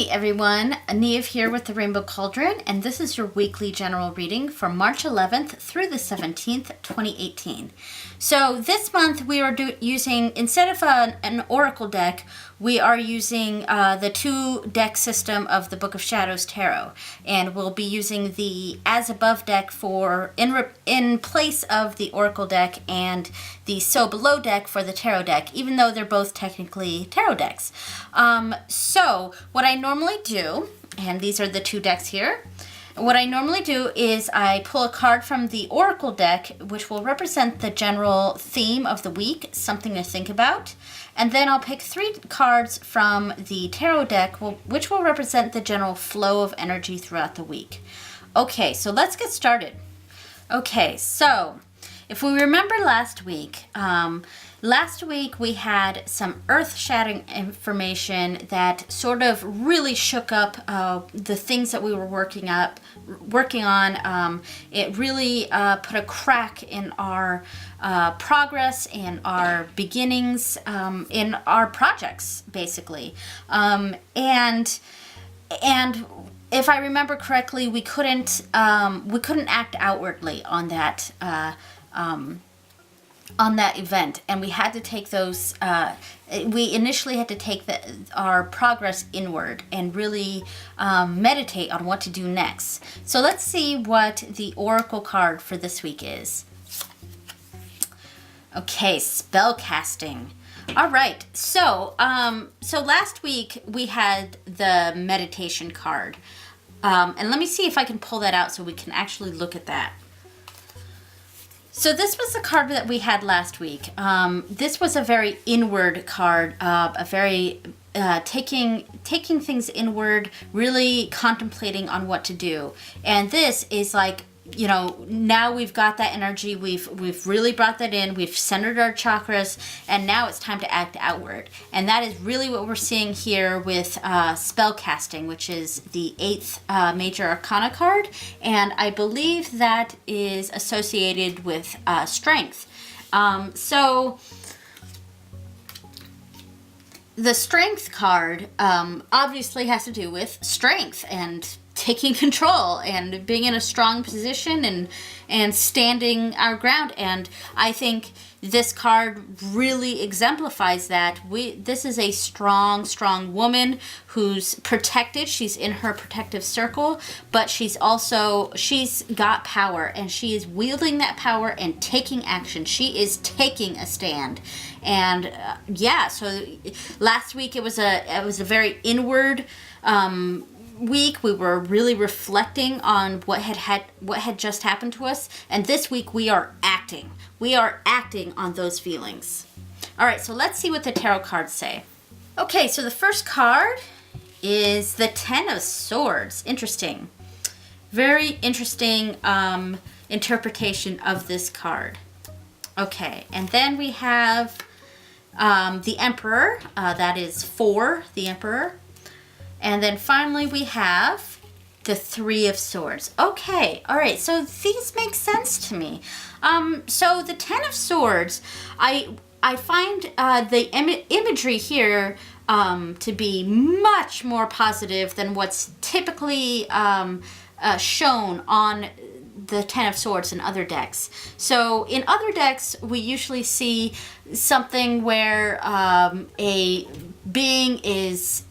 everyone, Neve here with the Rainbow Cauldron, and this is your weekly general reading for March 11th through the 17th, 2018. So this month we are using, instead of an oracle deck, we are using the 2-deck system of the Book of Shadows Tarot, and we'll be using the As Above deck for in place of the oracle deck and the So Below deck for the tarot deck, even though they're both technically tarot decks. So what I normally do, and these are the 2 decks here, what I normally do is I pull a card from the oracle deck, which will represent the general theme of the week, something to think about. And then I'll pick 3 cards from the tarot deck, which will represent the general flow of energy throughout the week. Okay, so let's get started. Okay, so if we remember last week we had some earth-shattering information that sort of really shook up the things that we were working on. It really put a crack in our progress and our beginnings in our projects, basically. And if I remember correctly, we couldn't act outwardly on that event, and we had to take those. We initially had to take our progress inward and really meditate on what to do next. So let's see what the oracle card for this week is. Okay, spell casting. All right, so last week we had the meditation card, and let me see if I can pull that out so we can actually look at that. So this was the card that we had last week. This was a very inward card, a very taking things inward, really contemplating on what to do. And this is like, you know, now we've got that energy, we've really brought that in, we've centered our chakras, and now it's time to act outward. And that is really what we're seeing here with spell casting, which is the 8th major arcana card, and I believe that is associated with strength. So the strength card obviously has to do with strength and taking control and being in a strong position and standing our ground. And I think this card really exemplifies that. This is a strong woman who's protected. She's in her protective circle, but she's got power, and she is wielding that power and taking action. She is taking a stand. And so last week it was a very inward week. We were really reflecting on what had just happened to us, and this week we are acting on those feelings. All right, so let's see what the tarot cards say. Okay, so the first card is the 10 of Swords. Interesting, very interesting interpretation of this card. Okay, and then we have the Emperor. That is 4, the Emperor. And then finally we have the 3 of Swords. Okay, all right, so these make sense to me. So the 10 of Swords, I find the imagery here to be much more positive than what's typically shown on the 10 of Swords in other decks. So in other decks, we usually see something where a being is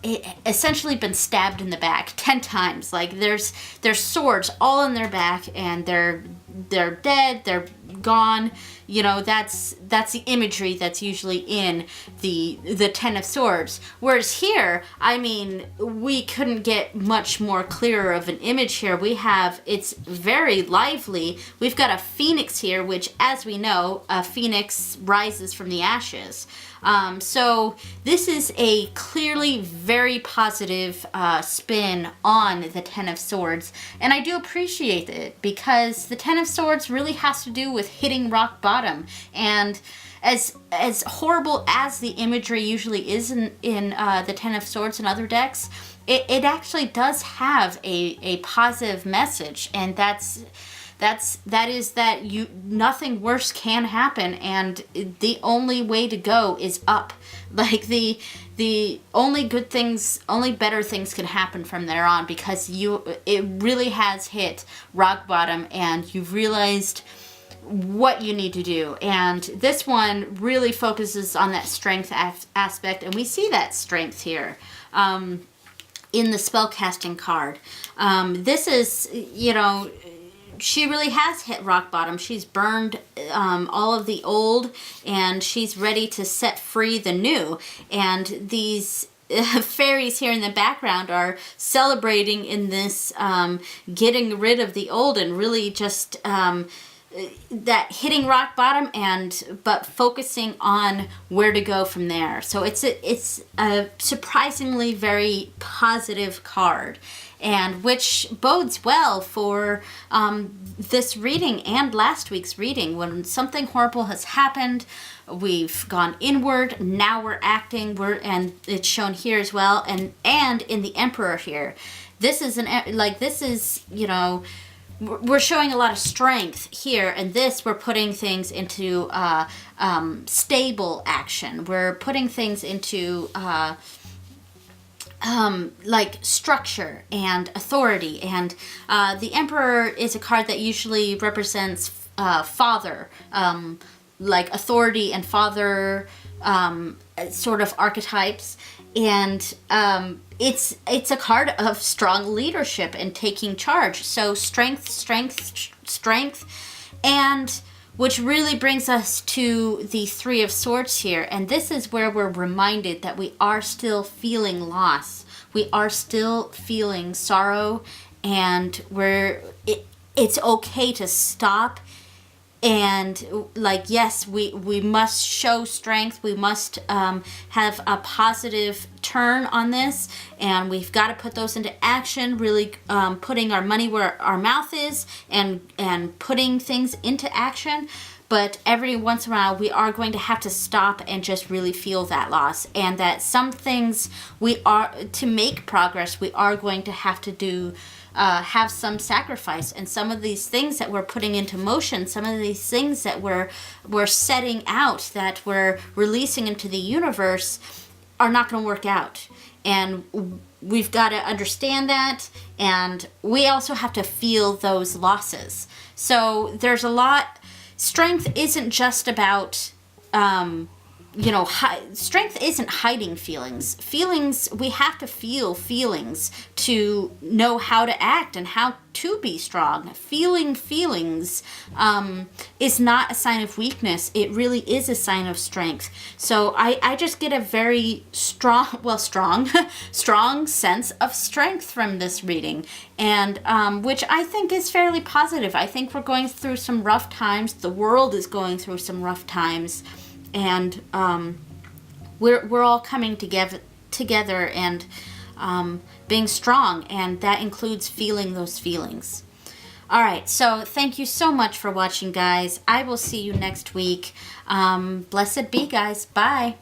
essentially been stabbed in the back 10 times. Like there's swords all in their back, and they're dead, they're gone. You know, that's the imagery that's usually in the 10 of Swords. Whereas here, I mean, we couldn't get much more clearer of an image here. It's very lively. We've got a phoenix here, which, as we know, a phoenix rises from the ashes. So this is a clearly very positive spin on the 10 of Swords, and I do appreciate it because the 10 of Swords really has to do with hitting rock bottom. And as horrible as the imagery usually is in the 10 of Swords and other decks, it actually does have a positive message, and that's that is that nothing worse can happen, and the only way to go is up. Like the only good things, only better things can happen from there on, because it really has hit rock bottom and you've realized what you need to do. And this one really focuses on that strength aspect, and we see that strength here in the spellcasting card. This is, she really has hit rock bottom. She's burned all of the old, and she's ready to set free the new. And these fairies here in the background are celebrating in this getting rid of the old, and really just that hitting rock bottom, but focusing on where to go from there. So it's a surprisingly very positive card, and which bodes well for this reading and last week's reading. When something horrible has happened, we've gone inward, now we're acting, and it's shown here as well, and in the Emperor here. This is we're showing a lot of strength here, and this we're putting things into stable action. We're putting things into like structure and authority. And the Emperor is a card that usually represents father, like authority and father sort of archetypes. And it's a card of strong leadership and taking charge. So strength, and which really brings us to the Three of Swords here. And this is where we're reminded that we are still feeling loss. We are still feeling sorrow, and it's okay to stop. And yes, we must show strength. We must have a positive turn on this, and we've got to put those into action, really putting our money where our mouth is, and putting things into action. But every once in a while, we are going to have to stop and just really feel that loss, and that some things to make progress, we are going to have to do have some sacrifice. And some of these things that we're putting into motion, some of these things that we're setting out, that we're releasing into the universe, are not going to work out. And we've got to understand that, and we also have to feel those losses. So there's a lot. Strength isn't just about strength isn't hiding feelings. We have to feel feelings to know how to act and how to be strong. Feeling feelings is not a sign of weakness. It really is a sign of strength. So I just get a very strong sense of strength from this reading, and which I think is fairly positive. I think we're going through some rough times. The world is going through some rough times. And we're all coming together and being strong, and that includes feeling those feelings. All right, so thank you so much for watching, guys. I will see you next week. Blessed be, guys. Bye.